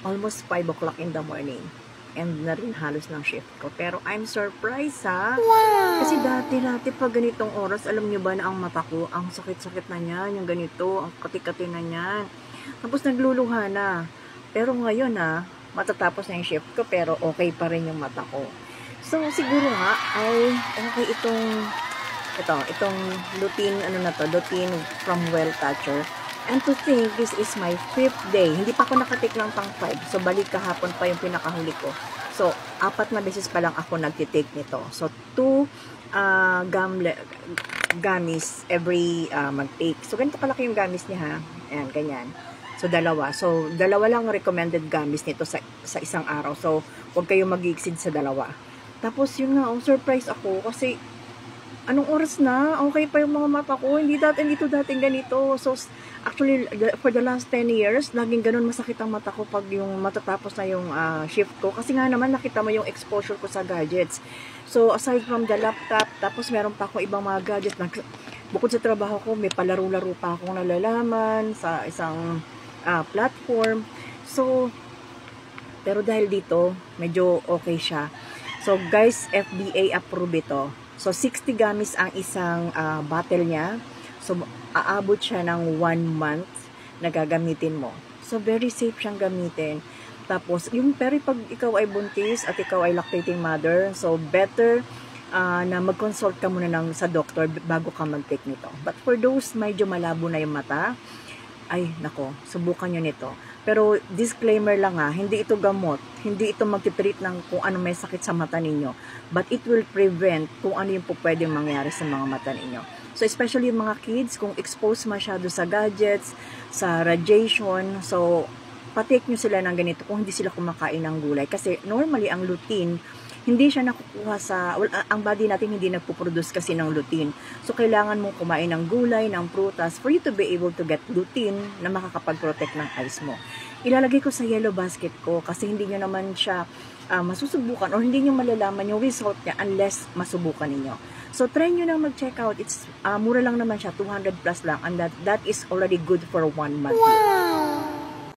almost 5 o'clock in the morning. And na rin halos ng shift ko. Pero I'm surprised ha. Kasi dati pag ganitong oras, alam nyo ba na ang mata ko, ang sakit-sakit na niyan, yung ganito, ang kati-kati na niyan. Tapos nagluluha na. Pero ngayon ha, matatapos na yung shift ko, pero okay pa rin yung mata ko. So siguro nga, ay okay itong lutein, lutein from Well Toucher. And to think, this is my 5th day. Hindi pa ako nakatik lang pang 5. So, balik kahapon pa yung pinakahuli ko. So, 4 na beses pa lang ako nagtitake nito. So, 2 gummies every mag-take. So, ganito kalaki yung gummies niya ha. Ayan, ganyan. So, 2. So, 2 lang recommended gummies nito sa isang araw. So, huwag kayong mag-exceed sa 2. Tapos, yun nga, surprise ako kasi anong oras na? Okay pa yung mga mata ko. Hindi dating ganito. So, actually, for the last 10 years, laging ganun masakit ang mata ko pag yung matatapos na yung shift ko. Kasi nga naman, nakita mo yung exposure ko sa gadgets. So, aside from the laptop, tapos meron pa akong ibang mga gadgets. Bukod sa trabaho ko, may palaro-laro pa akong nalalaman sa isang platform. So, pero dahil dito, medyo okay siya. So, guys, FDA approve ito. So, 60 gummies ang isang bottle niya. So, aabot siya ng 1 month na gagamitin mo. So, very safe siyang gamitin. Tapos, pero pag ikaw ay buntis at ikaw ay lactating mother, so better na mag-consult ka muna sa doctor bago ka mag-take nito. But for those medyo malabo na yung mata, ay, nako, subukan nyo nito. Pero, disclaimer lang hindi ito gamot. Hindi ito magtitreat ng kung ano may sakit sa mata ninyo. But it will prevent kung ano yung pwedeng mangyari sa mga mata ninyo. So, especially yung mga kids, kung exposed masyado sa gadgets, sa radiation, so, patake nyo sila ng ganito kung hindi sila kumakain ng gulay. Kasi, normally, ang lutein, hindi siya nakukuha ang body natin hindi nagpo-produce kasi ng lutein. So, kailangan mong kumain ng gulay, ng prutas, for you to be able to get lutein na makakapag-protect ng eyes mo. Ilalagay ko sa yellow basket ko kasi hindi nyo naman siya masusubukan or hindi nyo malalaman yung result niya unless masubukan ninyo. So, try nyo lang mag-check out. It's mura lang naman siya, 200 plus lang. And that is already good for 1 month. Wow!